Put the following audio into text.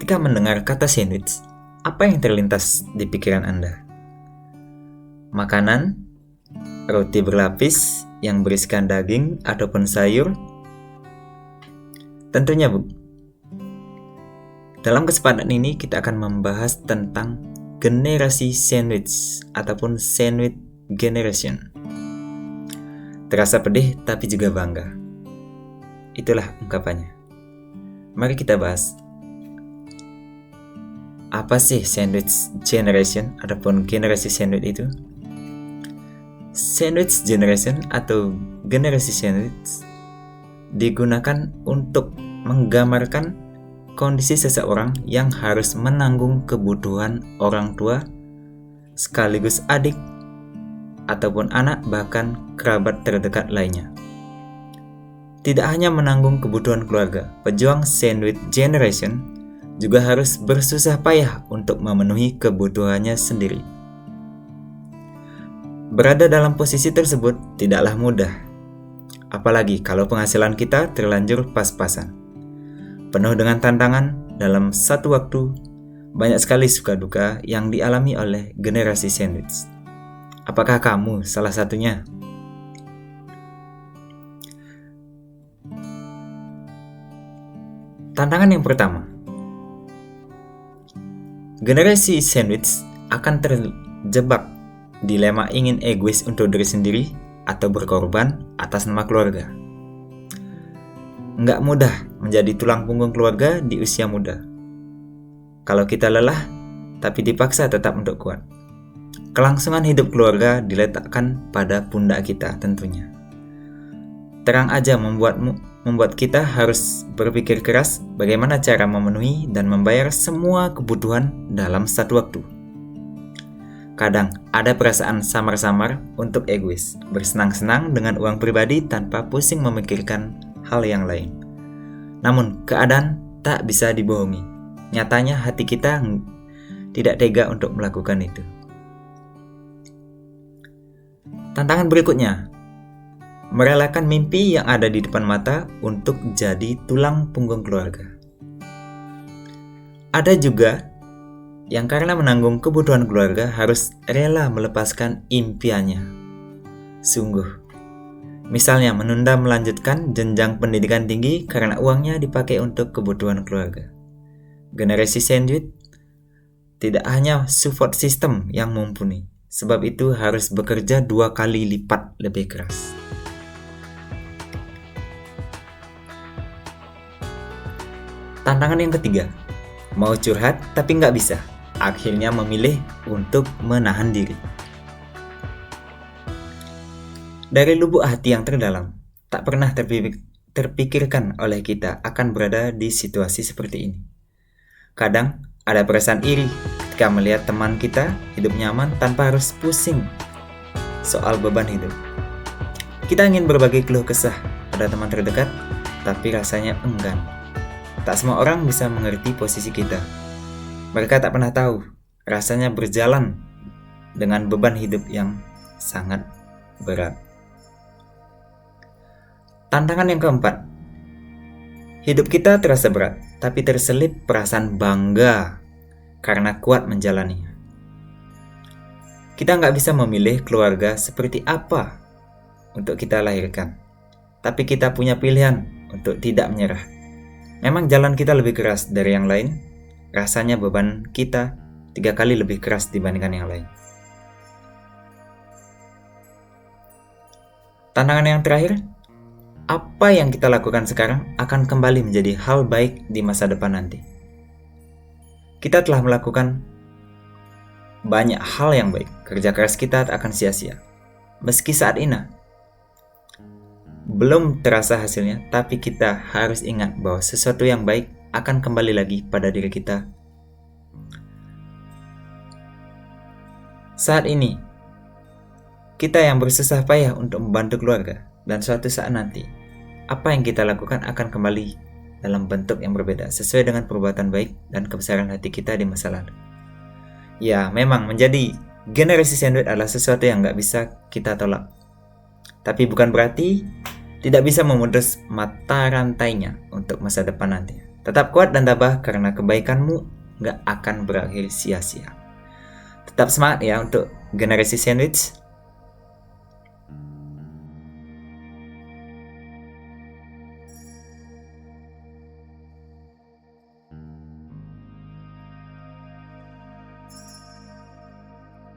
Ketika mendengar kata sandwich, apa yang terlintas di pikiran Anda? Makanan, roti berlapis yang berisikan daging ataupun sayur? Tentunya Bu. Dalam kesempatan ini kita akan membahas tentang generasi sandwich ataupun sandwich generation. Terasa pedih tapi juga bangga. Itulah ungkapannya. Mari kita bahas. Apa sih sandwich generation ataupun generasi sandwich itu? Sandwich generation atau generasi sandwich digunakan untuk menggambarkan kondisi seseorang yang harus menanggung kebutuhan orang tua sekaligus adik ataupun anak bahkan kerabat terdekat lainnya. Tidak hanya menanggung kebutuhan keluarga, pejuang sandwich generation juga harus bersusah payah untuk memenuhi kebutuhannya sendiri. Berada dalam posisi tersebut tidaklah mudah, apalagi kalau penghasilan kita terlanjur pas-pasan. Penuh dengan tantangan dalam satu waktu, banyak sekali suka duka yang dialami oleh generasi sandwich. Apakah kamu salah satunya? Tantangan yang pertama, generasi sandwich akan terjebak dilema ingin egois untuk diri sendiri atau berkorban atas nama keluarga. Nggak mudah menjadi tulang punggung keluarga di usia muda. Kalau kita lelah, tapi dipaksa tetap untuk kuat. Kelangsungan hidup keluarga diletakkan pada pundak kita tentunya. Terang aja membuat kita harus berpikir keras bagaimana cara memenuhi dan membayar semua kebutuhan dalam satu waktu. Kadang ada perasaan samar-samar untuk egois, bersenang-senang dengan uang pribadi tanpa pusing memikirkan hal yang lain. Namun keadaan tak bisa dibohongi. Nyatanya hati kita tidak tega untuk melakukan itu. Tantangan berikutnya, merelakan mimpi yang ada di depan mata untuk jadi tulang punggung keluarga. Ada juga yang karena menanggung kebutuhan keluarga harus rela melepaskan impiannya. Sungguh, misalnya menunda melanjutkan jenjang pendidikan tinggi karena uangnya dipakai untuk kebutuhan keluarga. Generasi sandwich tidak hanya support system yang mumpuni, sebab itu harus bekerja 2 kali lipat lebih keras. Tantangan yang ketiga, mau curhat tapi nggak bisa, akhirnya memilih untuk menahan diri. Dari lubuk hati yang terdalam, tak pernah terpikirkan oleh kita akan berada di situasi seperti ini. Kadang ada perasaan iri ketika melihat teman kita hidup nyaman tanpa harus pusing soal beban hidup. Kita ingin berbagi keluh kesah pada teman terdekat, tapi rasanya enggan. Tak semua orang bisa mengerti posisi kita. Mereka tak pernah tahu rasanya berjalan dengan beban hidup yang sangat berat. Tantangan yang keempat, hidup kita terasa berat, tapi terselip perasaan bangga karena kuat menjalaninya. Kita nggak bisa memilih keluarga seperti apa untuk kita lahirkan, tapi kita punya pilihan untuk tidak menyerah. Memang jalan kita lebih keras dari yang lain, rasanya beban kita 3 kali lebih keras dibandingkan yang lain. Tantangan yang terakhir, apa yang kita lakukan sekarang akan kembali menjadi hal baik di masa depan nanti. Kita telah melakukan banyak hal yang baik, kerja keras kita tak akan sia-sia. Meski saat ini belum terasa hasilnya, tapi kita harus ingat bahwa sesuatu yang baik akan kembali lagi pada diri kita. Saat ini, kita yang bersusah payah untuk membantu keluarga, dan suatu saat nanti, apa yang kita lakukan akan kembali dalam bentuk yang berbeda, sesuai dengan perbuatan baik dan kebesaran hati kita di masa lalu. Ya, memang menjadi generasi sandwich adalah sesuatu yang gak bisa kita tolak. Tapi bukan berarti tidak bisa memutus mata rantainya untuk masa depan nanti. Tetap kuat dan tabah karena kebaikanmu gak akan berakhir sia-sia. Tetap semangat ya untuk generasi sandwich.